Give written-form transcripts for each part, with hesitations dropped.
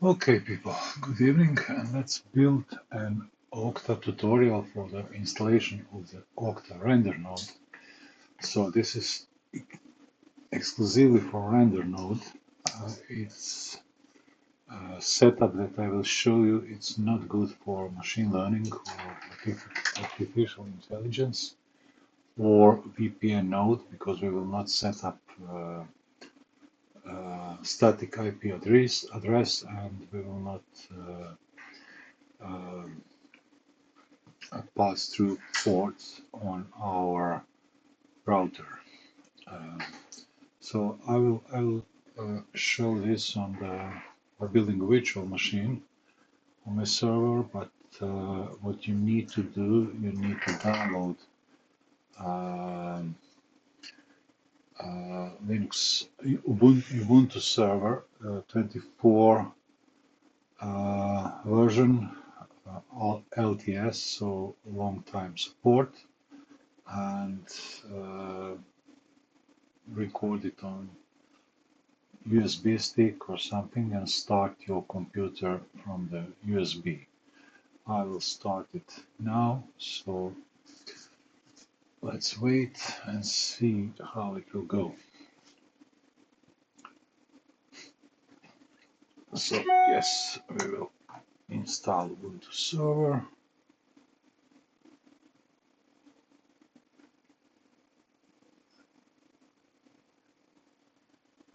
Okay, people, good evening, and let's build an OCTA tutorial for the installation of the OCTA render node. So this is exclusively for render node. It's a setup that I will show you. It's not good for machine learning or artificial intelligence or VPN node because we will not set up static IP address, and we will not pass through ports on our router. So I will show this on we're building a virtual machine on my server, but what you need to do, you need to download Linux Ubuntu server 24 version, LTS, so long time support, and record it on USB stick or something and start your computer from the USB. I will start it now, so let's wait and see how it will go. So yes, we will install Ubuntu server.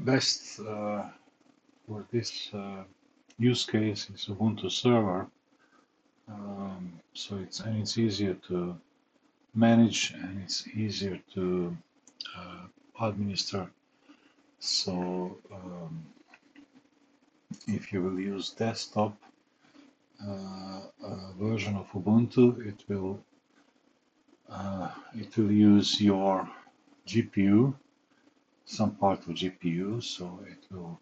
Best for this use case is Ubuntu server. So it's easier to manage and it's easier to administer. So if you will use desktop version of Ubuntu, it will use your GPU, some part of GPU, so it will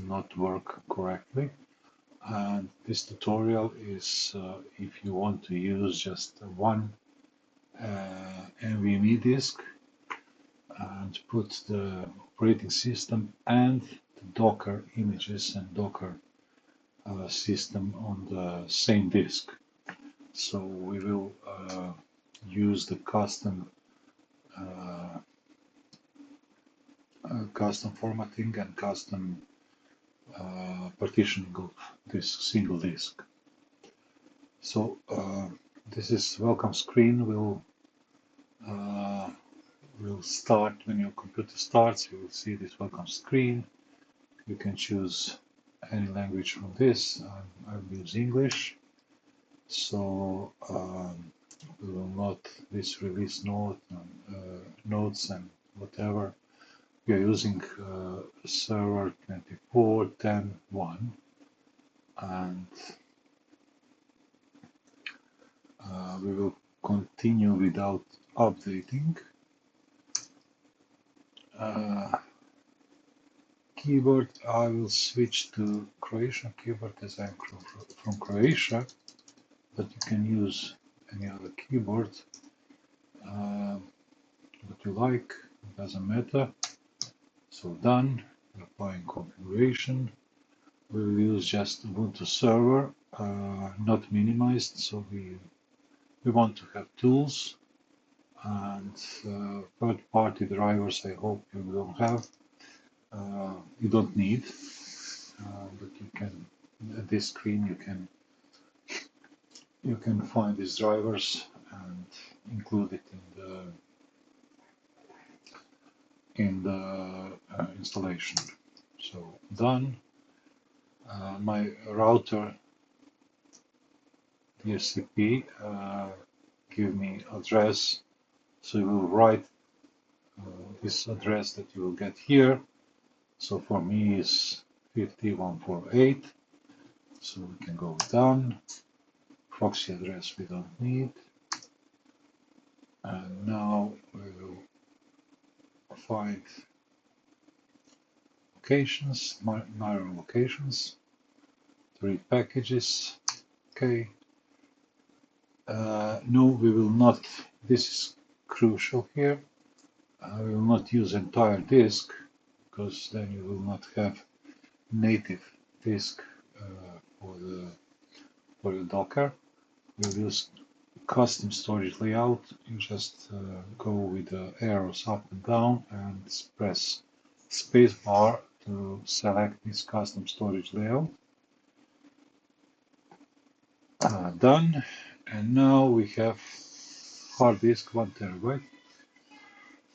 not work correctly. And this tutorial is if you want to use just one NVMe disk and put the operating system and the Docker images and Docker system on the same disk. So we will use the custom formatting and custom partitioning of this single disk. So this is welcome screen. Will start when your computer starts. You will see this welcome screen. You can choose any language from this. I will use English. So we will not this release notes and whatever. We are using server 24.10.1, and we will continue without updating. Keyboard, I will switch to Croatian keyboard as I'm from Croatia, but you can use any other keyboard that you like, it doesn't matter. So done, applying configuration. We will use just Ubuntu server, not minimized, so we want to have tools and third-party drivers. I hope you don't have. You don't need, but you can. At this screen, you can find these drivers and include it in the installation. So done. My router DSCP give me address, so you will write this address that you will get here. So for me is 50148. So we can go down. Proxy address we don't need. And now we will find locations, mirror locations, to read packages. Okay. No, we will not. This is crucial here. We will not use entire disk because then you will not have native disk the Docker. We'll use custom storage layout. You just go with the arrows up and down and press spacebar to select this custom storage layout. Done. And now we have hard disk 1 terabyte,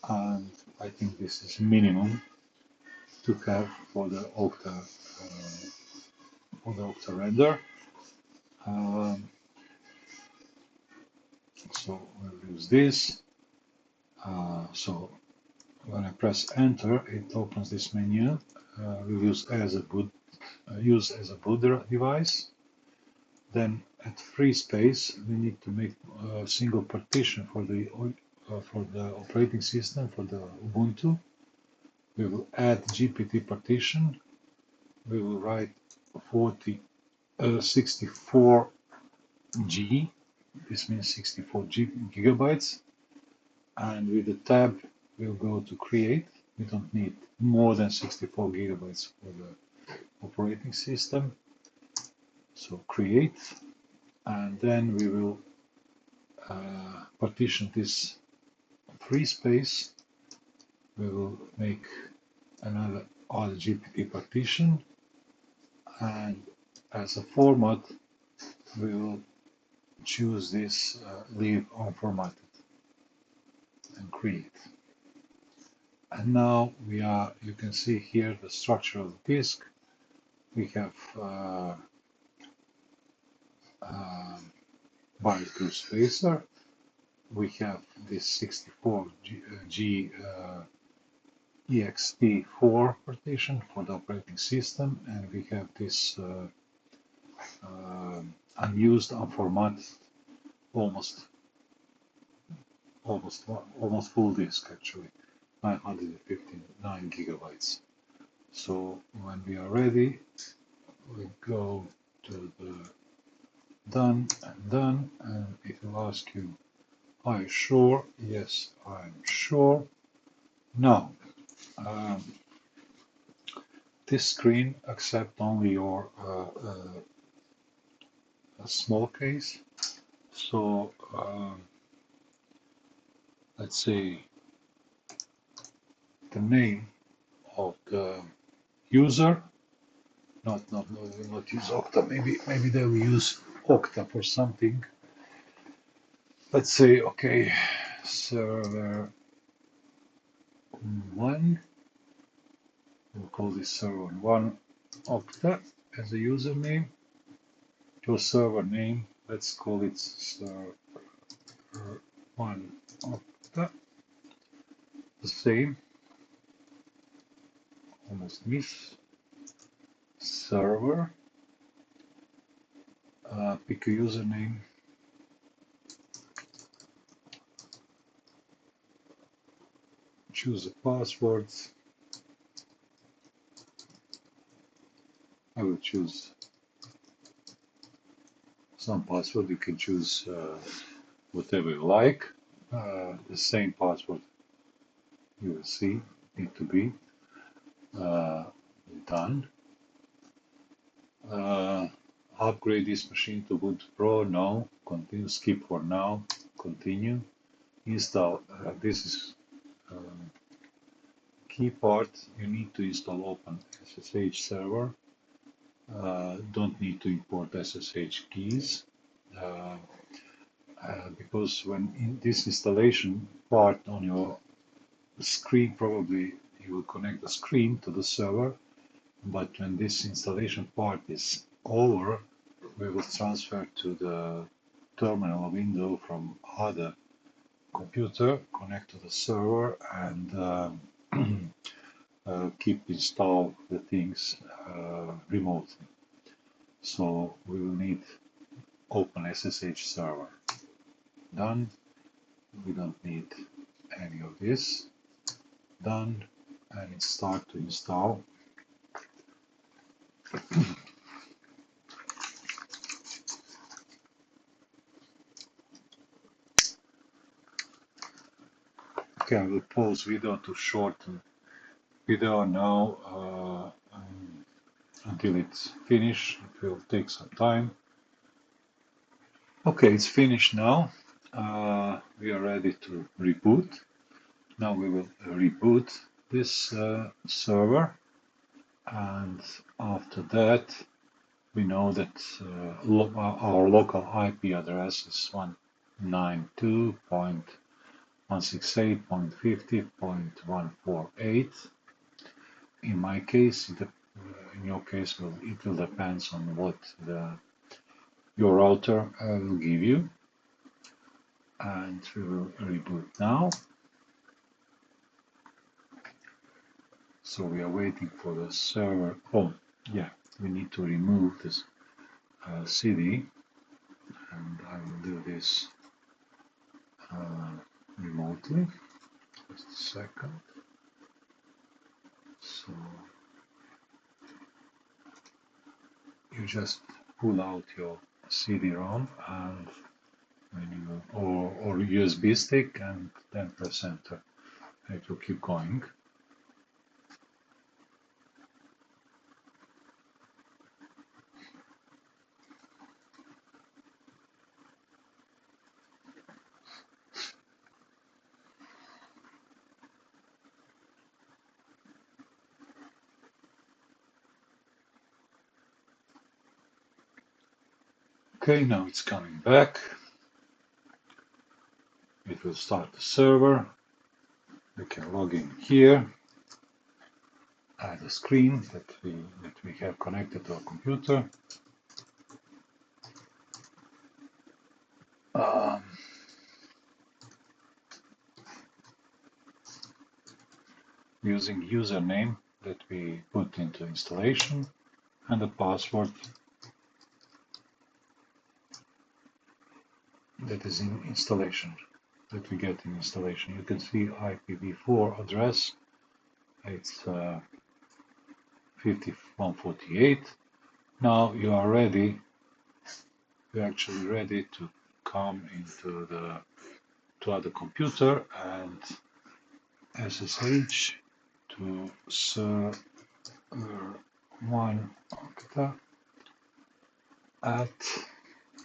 and I think this is minimum to have for the Octa render. So we'll use this. So when I press enter, it opens this menu. We'll use as a boot device. Then at free space, we need to make a single partition for the operating system, for the Ubuntu. We will add GPT partition. We will write 64G. This means 64 gigabytes. And with the tab, we'll go to create. We don't need more than 64 gigabytes for the operating system. So create, and then we will partition this free space. We will make another GPT partition, and as a format, we will choose this leave unformatted and create. And now you can see here the structure of the disk. We have bias group spacer. We have this 64G ext4 partition for the operating system, and we have this unused, unformatted, almost full disk, actually 959 gigabytes. So when we are ready, we go to the done, and it will ask you, are you sure? Yes, I'm sure. Now, this screen accepts only your small case. So let's say the name of the user. Not use Octa. Maybe they will use Octa for something. Let's say, okay, server 1. We'll call this server 1 Octa as a username. Your server name, let's call it server 1 Octa. The same. Almost miss. Server. Pick a username. Choose a password. I will choose some password. You can choose whatever you like. The same password you will see need to be done. Upgrade this machine to Ubuntu Pro. No. Continue. Skip for now. Continue. Install. This is key part. You need to install Open SSH server. Don't need to import SSH keys because when in this installation part on your screen, probably you will connect the screen to the server, but when this installation part is over, we will transfer to the terminal window from other computer, connect to the server, and keep install the things remotely. So we will need Open SSH server. Done. We don't need any of this. Done. And it start to install. Okay, I will pause video to shorten video now. until it's finished. It will take some time. Okay, it's finished now. We are ready to reboot. Now we will reboot this server, and after that we know that our local IP address is 192.168.50.148. In my case, in your case, it will depend on what your router will give you. And we will reboot now. So we are waiting for the server. Oh, yeah, we need to remove this CD, and I will do this remotely. Just a second. So you just pull out your CD-ROM and when you or USB stick, and then press enter. It will keep going. Okay, now it's coming back. It will start the server. We can log in here, add a screen that we have connected to our computer. Using username that we put into installation and a password that is in installation, that we get in installation. You can see IPv4 address, it's 5148. Now you are ready, you're actually ready to come into the other computer and SSH to server 1 octa at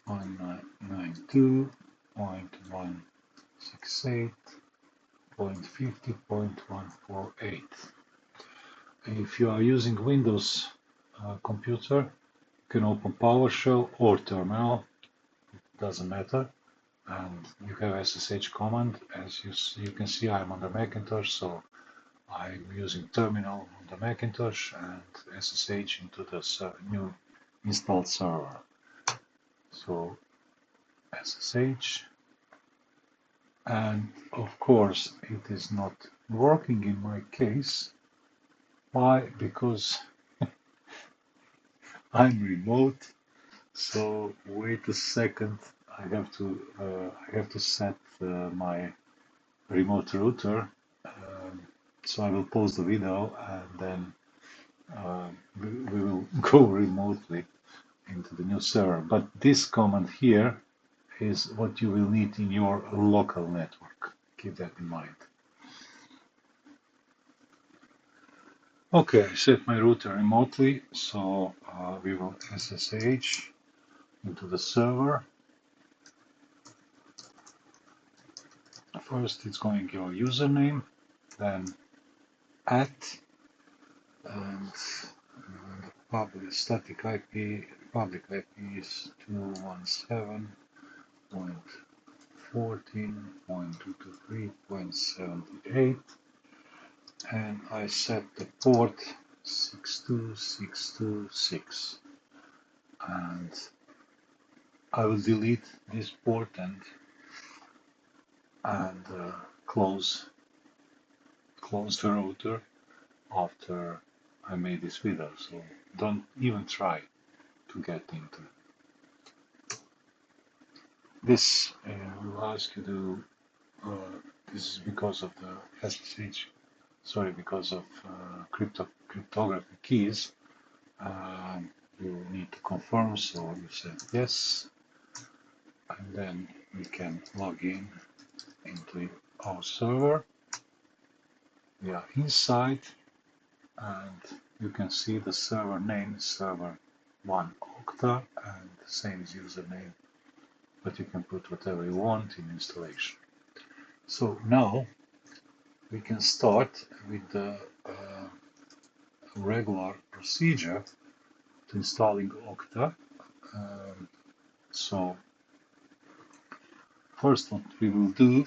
192.168.50.148. If you are using Windows computer, you can open PowerShell or Terminal, it doesn't matter, and you have SSH command. As you can see, I'm on the Macintosh, so I'm using Terminal on the Macintosh and SSH into the new installed server. So SSH, and of course it is not working in my case. Why? Because I'm remote. So wait a second. I have to set my remote router. So I will pause the video and then we will go remotely into the new server. But this command here is what you will need in your local network. Keep that in mind. Okay, I set my router remotely, so we will SSH into the server. First it's going your username, then @ and public static IP, public IP is 217.14.223.78, and I set the port 62626, and I will delete this port and close the router after I made this video, so don't even try to get into it. This will ask you to, this is because of the SSH, sorry, because of cryptography keys. You need to confirm, so you say yes, and then we can log in into our server. We are inside, and you can see the server name is server1 Octa and the same as username, but you can put whatever you want in installation. So now we can start with the regular procedure to installing Octa. So first what we will do,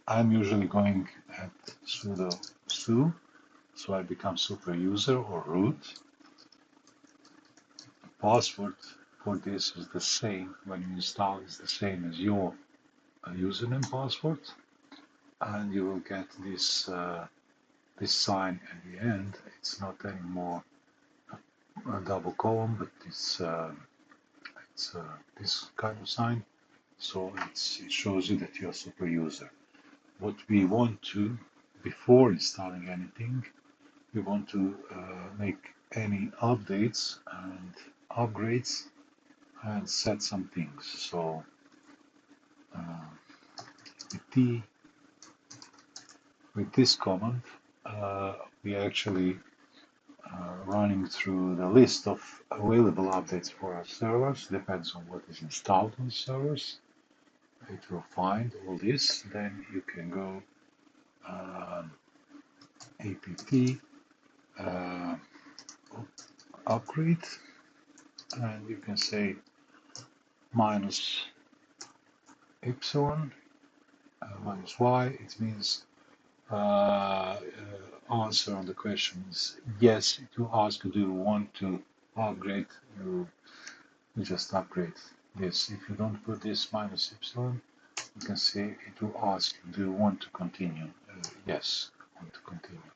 I'm usually going at sudo su, so I become super user or root. Password for this is the same when you install, is the same as your username password, and you will get this this sign at the end. It's not anymore a double column, but it's this kind of sign. So it shows you that you're a super user. What we want to, before installing anything, we want to make any updates and upgrades and set some things. So with this command, we actually running through the list of available updates for our servers. Depends on what is installed on the servers. It will find all this. Then you can go apt upgrade, and you can say minus epsilon minus y. It means answer on the question is yes. It will ask, do you want to upgrade? You just upgrade this. If you don't put this minus epsilon, you can see it will ask, do you want to continue? Yes, I want to continue.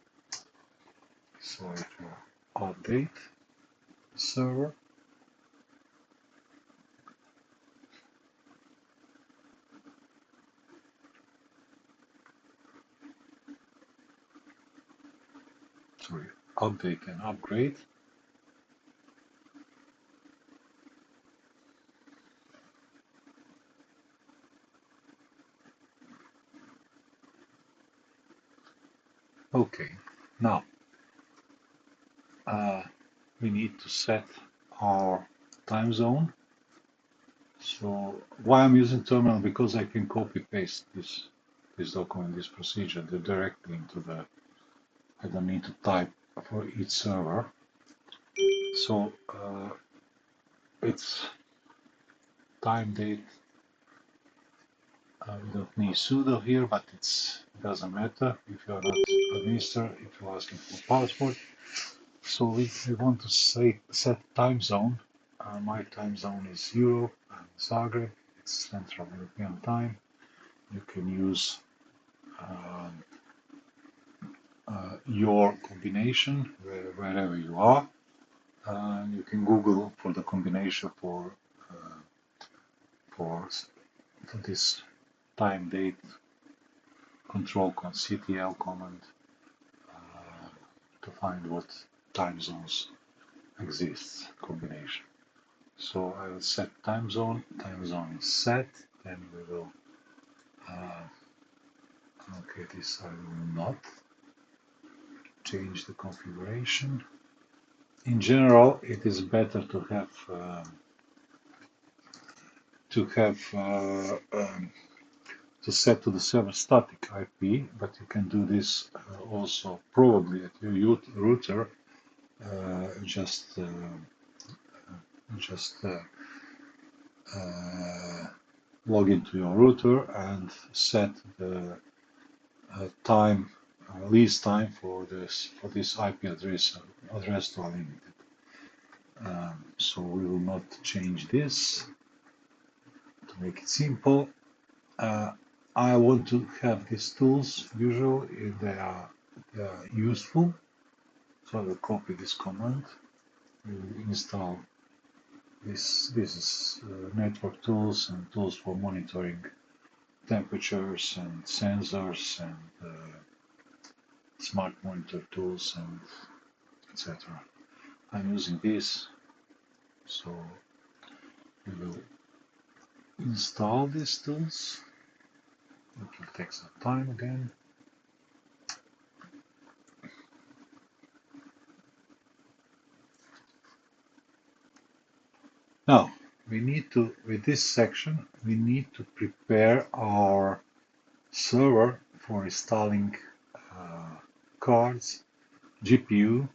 So it will update the server. Sorry, update and upgrade. Okay, now we need to set our time zone. So why I'm using terminal, because I can copy paste this document, this procedure directly into the, I don't need to type for each server. So it's time date. We don't need sudo here, but it doesn't matter. If you are not administrator, it will ask you for password. So if we want to set time zone, my time zone is Euro and Zagreb. It's Central European time. You can use your combination wherever you are. You can Google for the combination for this time date control CTL command to find what time zones exist combination. So I will set time zone. Time zone is set. Then we will okay, this I will not change the configuration. In general, it is better to have to set to the server static IP, but you can do this also probably at your router. Just log into your router and set the time lease time for this IP address to unlimited. So we will not change this to make it simple. I want to have these tools. Usually they are useful, so I will copy this command. We will install this is network tools and tools for monitoring temperatures and sensors and smart monitor tools and etc. I'm using this, so we will install these tools. It will take some time again. Now, we need to, with this section, we need to prepare our server for installing cards, GPU,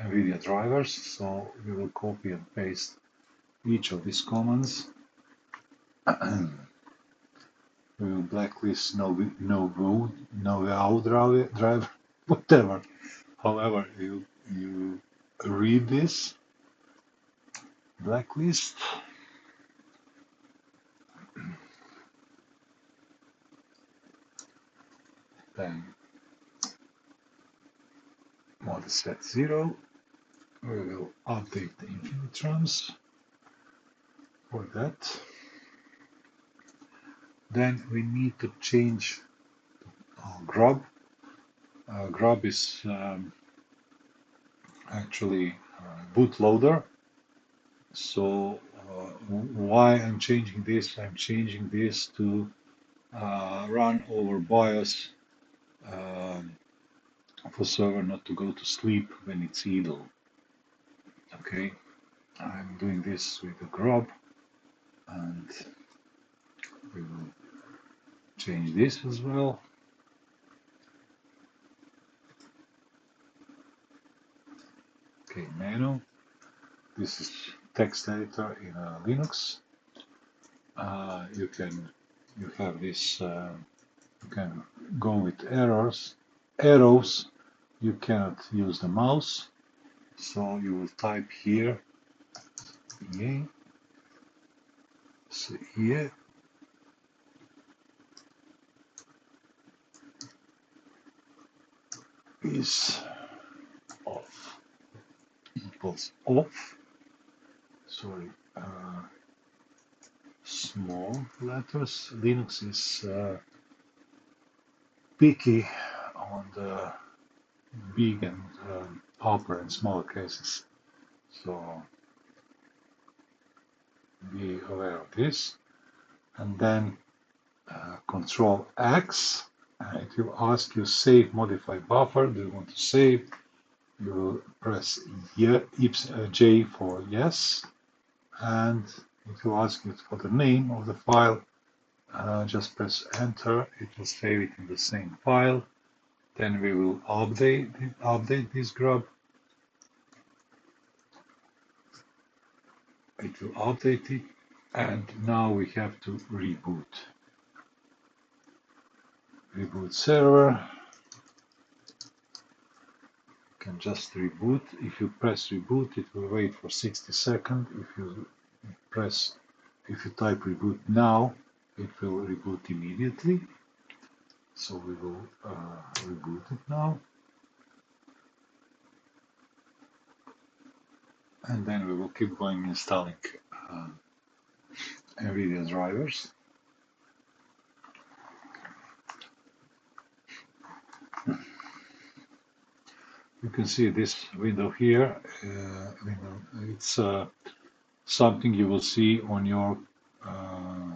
Nvidia drivers. So we will copy and paste each of these commands. We will blacklist no out driver, whatever. However, you read this blacklist, then mode set 0. We will update the infinitrons for that. Then we need to change grub. Grub is actually bootloader. So why I'm changing this? I'm changing this to run over BIOS for server not to go to sleep when it's idle. Okay, I'm doing this with the grub, and we will change this as well. Okay, menu. This is text editor in Linux. You have this. You can go with arrows. You cannot use the mouse, so you will type here. EA. So here is off equals off. Sorry, small letters. Linux is picky on the big and upper and small cases, so be aware of this. And then Control X, and it will ask you save modify buffer. Do you want to save? You will press J for yes, and it will ask you for the name of the file. Just press enter. It will save it in the same file. Then we will update this grub. It will update it, and now we have to reboot. Reboot server. You can just reboot. If you press reboot, it will wait for 60 seconds. If you type reboot now, it will reboot immediately. So we will reboot it now. And then we will keep going installing Nvidia drivers. You can see this window here. It's something you will see on your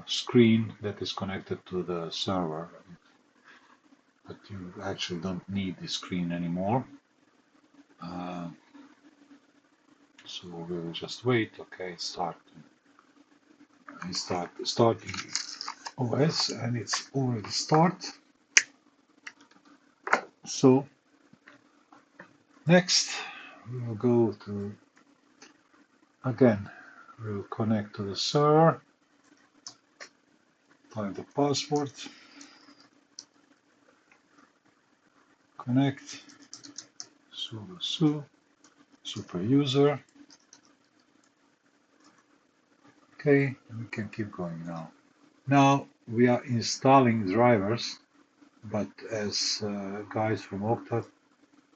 screen that is connected to the server. But you actually don't need this screen anymore. So we will just wait. Okay, starting OS, and it's already start. So next we will go to, again, we will connect to the server, type the password, connect, sudo super user. Okay, we can keep going now. Now we are installing drivers, but as guys from Octa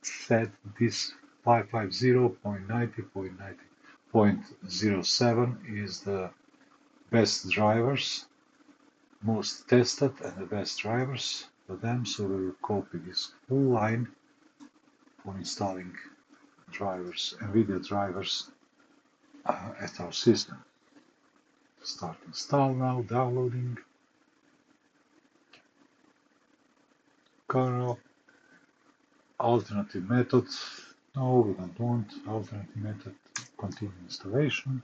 said, this 550.90.90.07 is the best drivers, most tested and the best drivers for them. So we will copy this full line for installing drivers, Nvidia drivers at our system. Start install now, downloading. Kernel, alternative method. No, we don't want alternative method. Continue installation.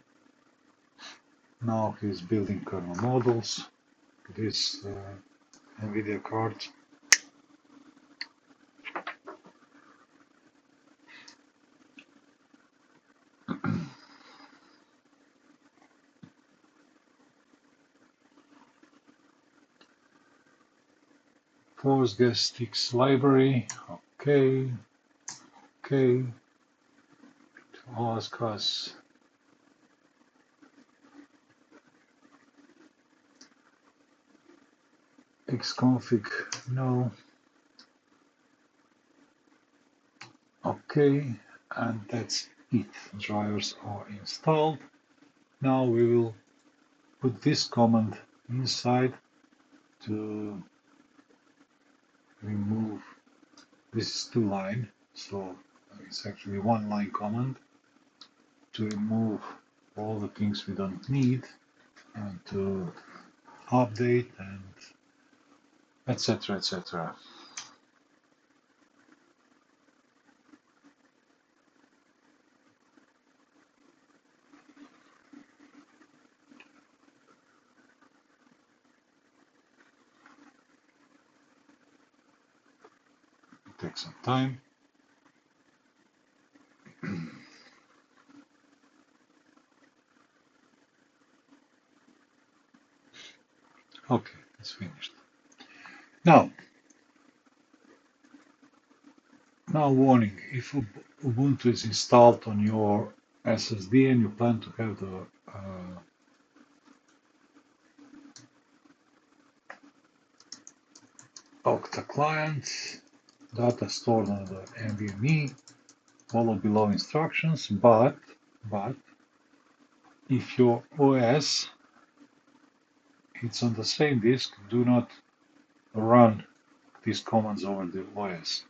Now he's building kernel models. This Nvidia card. Force gas sticks library. Okay. Okay. Ask us. Xconfig. No. Okay. And that's it. Drivers are installed. Now we will put this command inside to remove. This is 2-line, so it's actually 1-line command to remove all the things we don't need and to update and etc. etc. Take some time. Okay, it's finished. Now warning, if Ubuntu is installed on your SSD and you plan to have the Octa client, data stored on the NVMe, follow below instructions, but if your OS it's on the same disk, do not run these commands over the OS.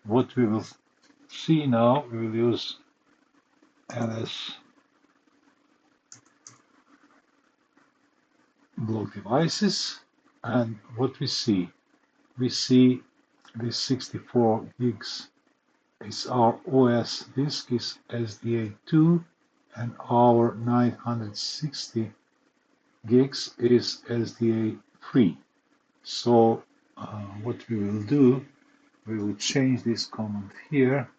What we will see now, we will use ls block devices, and what we see this 64 gigs is our OS disk is SDA2, and our 960 gigs is SDA3. So what we will do, we will change this command here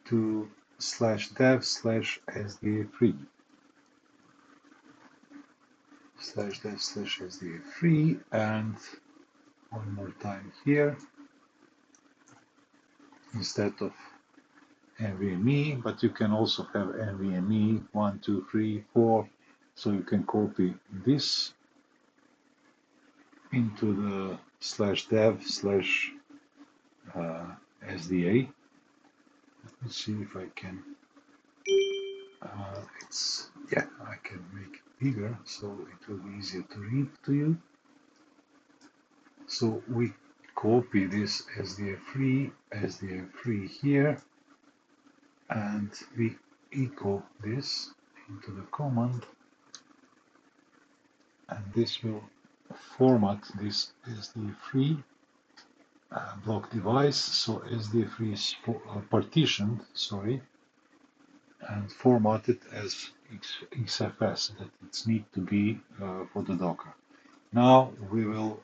to /dev/SDA3 /dev/SDA3, and one more time here instead of NVMe, but you can also have NVMe 1, 2, 3, 4, so you can copy this into the /dev/SDA. Let's see if I can. I can make it bigger, so it will be easier to read to you. So we copy this SDA3 here, and we echo this into the command, and this will format this SDA3 block device. So SDA3 is partitioned, and formatted as XFS, that it's need to be for the Docker. Now we will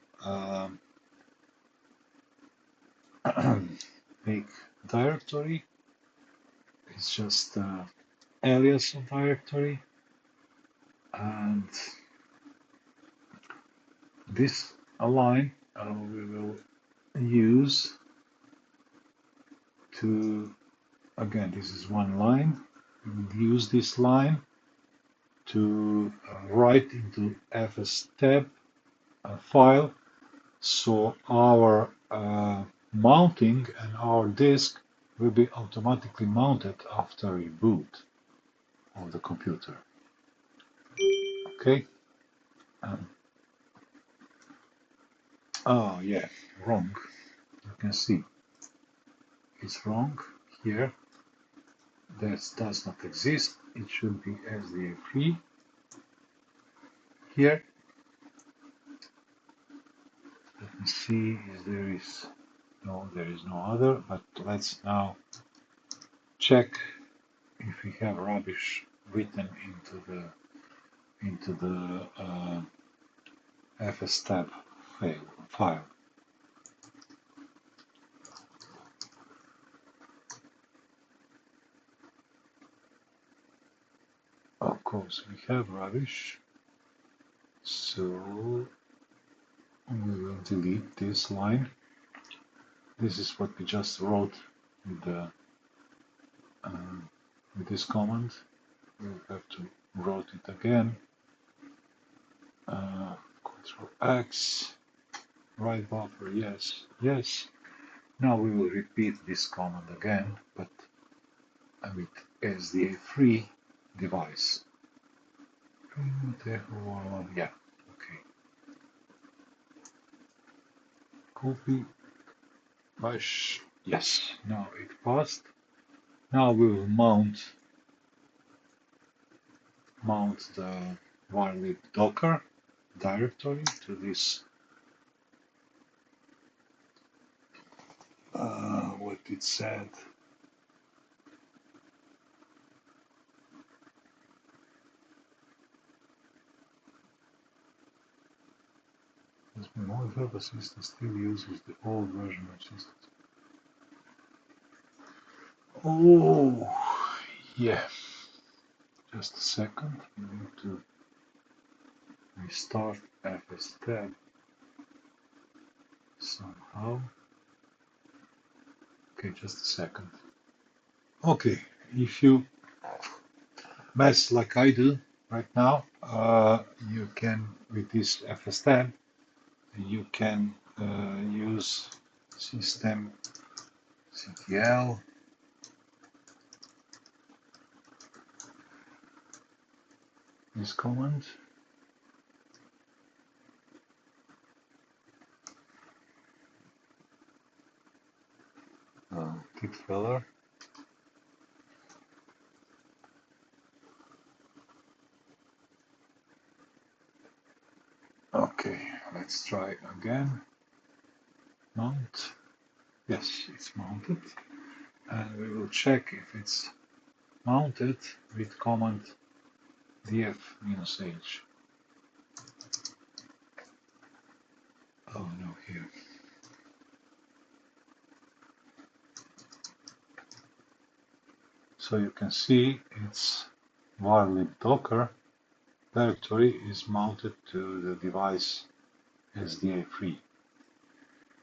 make directory. It's just alias of directory, and this line we will use to, again, this is one line. We will use this line to write into fstab file, so our mounting and our disk will be automatically mounted after reboot of the computer. Okay. Oh yeah, wrong. You can see it's wrong here. That does not exist. It should be SDA3 here. Let me see if there is no other, but let's now check if we have rubbish written into the into the fstab file. Of course, we have rubbish, so we will delete this line. This is what we just wrote with this command. We'll have to write it again. Control X, write buffer, yes, yes. Now we will repeat this command again, but with SDA3 device. Yeah, okay. Copy, push, yes, now it passed. Now we will mount the wireless Docker directory to this what it said. This multi-purpose system still uses the old version of systems. Oh, yeah. Just a second. We need to restart fstab somehow. Okay, just a second. Okay, if you mess like I do right now, you can, with this fstab, you can use systemctl this command. Kit filler. Okay, let's try again. Mount. Yes, it's mounted. And we will check if it's mounted with command df-h. Oh no, here. So you can see its wireless Docker directory is mounted to the device SDA3.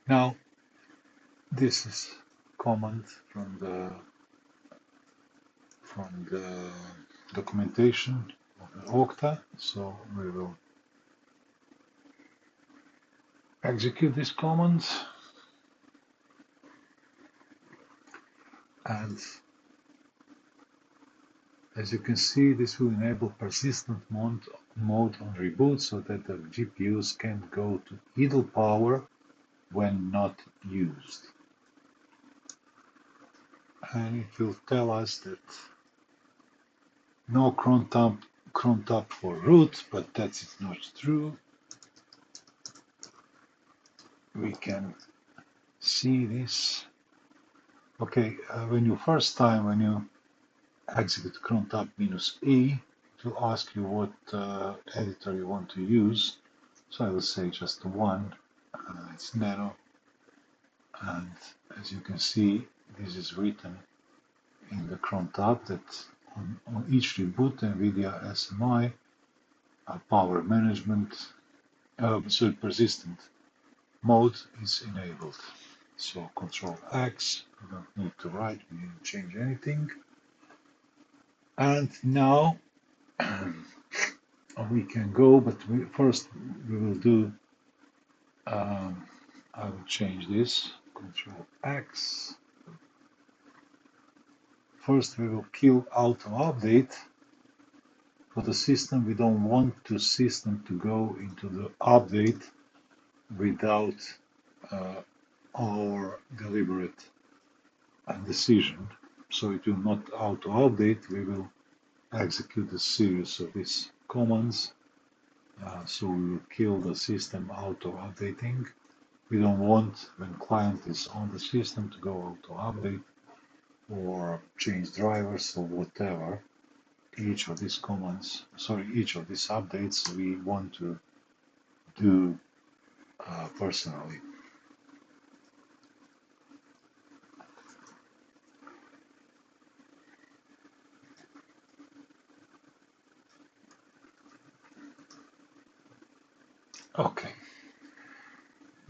Now, this is command from the documentation of the Octa. So we will execute this command, and as you can see, this will enable persistent mode on reboot so that the GPUs can go to idle power when not used. And it will tell us that no cron tab for root, but that's not true. We can see this. Okay, when you execute cron tab -e, it will ask you what editor you want to use. So I will say just one. It's Nano, and as you can see, this is written in the cron tab that on each reboot, Nvidia SMI power management, persistent mode is enabled. So Control X, we don't need to write, we didn't change anything. And now we can go, but first we will do, I will change this, Control X. First we will kill auto update. For the system, we don't want the system to go into the update without our deliberate decision. So it will not auto update. We will execute a series of these commands. So we will kill the system auto updating. We don't want, when client is on the system, to go auto update or change drivers or whatever each of these commands, each of these updates we want to do personally. Okay,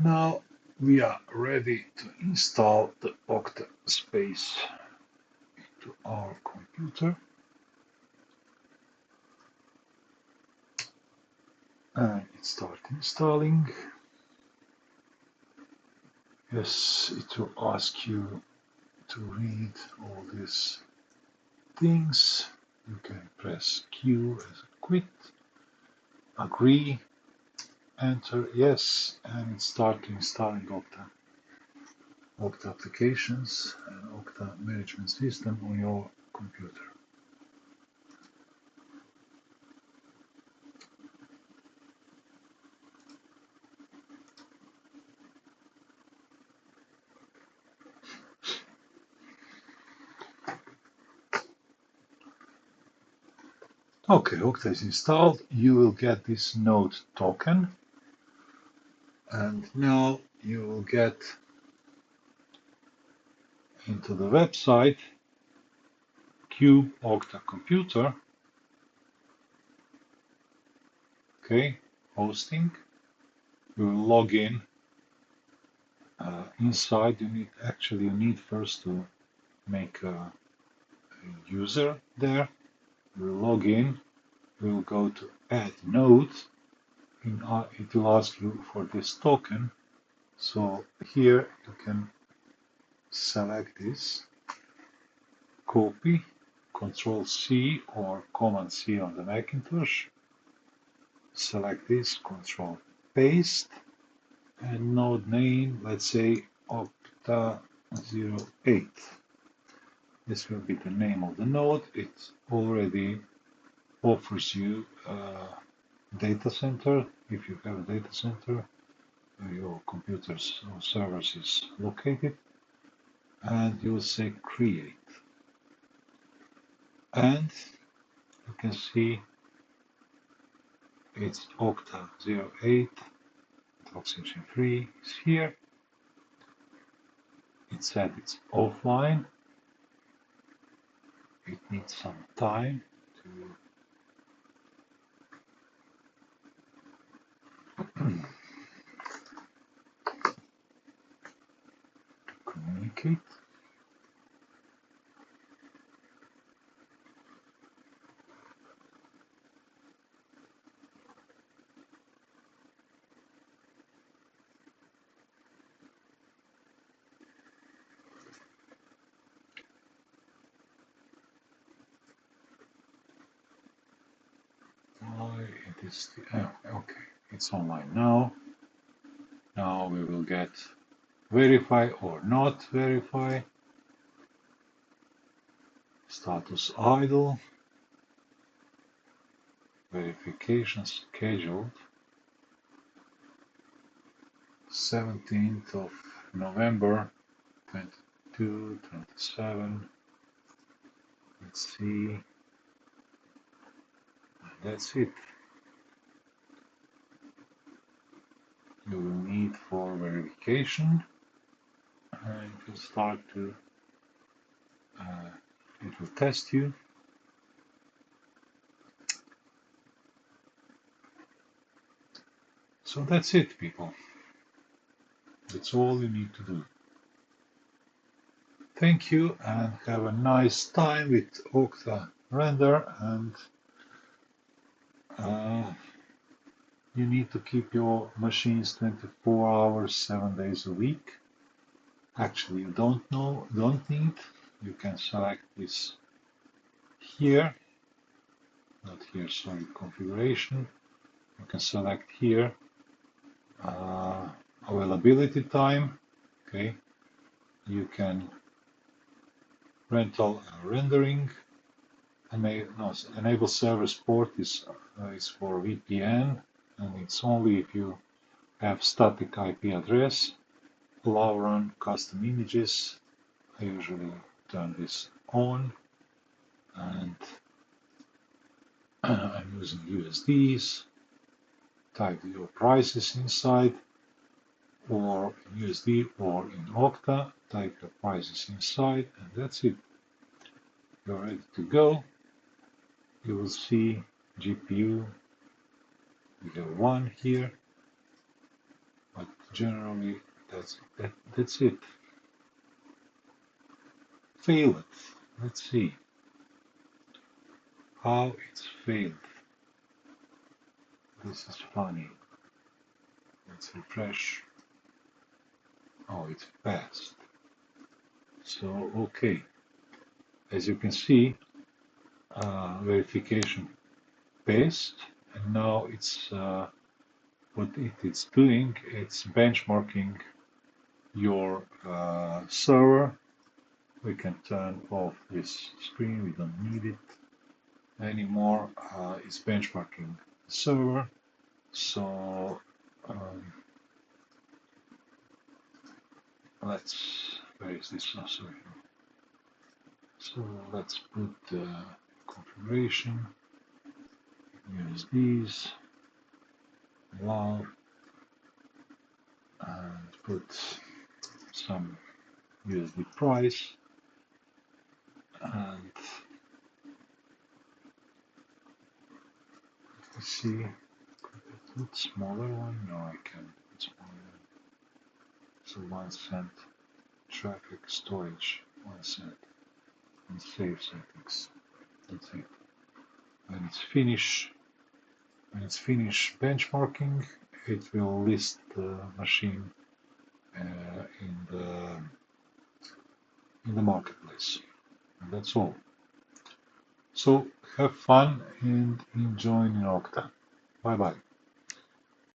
now we are ready to install the OCTA.SPACE to our computer. And it starts installing. Yes, it will ask you to read all these things. You can press Q as a quit, agree, enter yes, and it starts installing Octa applications and Octa management system on your computer. Okay, Octa is installed. You will get this node token, and now you will get into the website Cube Octa Computer. Okay, hosting. You will log in. Inside, you need first to make a user there. You will log in. You will go to Add Node. It will ask you for this token. So here you can select this, copy, Control C or Command C on the Macintosh. Select this, Control Paste, and node name, let's say Octa.08. This will be the name of the node. It already offers you a data center. If you have a data center, where your computers or servers is located, and you will say create. And you can see it's Octa.08, oxygen free is here. It said it's offline. It needs some time to communicate. It is okay, it's online now. Now we will get verify or not verify. Status idle. Verification scheduled 17th of November 22, 27. Let's see. That's it. You will need for verification, and it will start to it will test you. So that's it, people. That's all you need to do. Thank you and have a nice time with Octa Render, and you need to keep your machines 24 hours, 7 days a week. Actually, you don't need. You can select this here, not here, sorry, configuration. You can select here availability time. Okay, you can rental rendering. Enable service port is for VPN, and it's only if you have static IP address. Allow run custom images. I usually turn this on, and I'm using USDs. Type your prices inside, or in USD or in Octa. Type your prices inside, and that's it. You're ready to go. You will see GPU. We have one here, but generally that's it. Failed. Let's see how it's failed. This is funny. Let's refresh. Oh, it's passed. So, okay. As you can see, verification passed, and now it's what it's doing. It's benchmarking your server. We can turn off this screen. We don't need it anymore. It's benchmarking the server. So where is this? Oh, sorry. So let's put the configuration, USDs, allow, and put some USD price, and let's see, put smaller one. No, I can put smaller. So 1 cent traffic storage, 1 cent, and save settings. That's it. When it's finished benchmarking, it will list the machine in the marketplace. And that's all. So have fun and enjoy in Octa. Bye bye.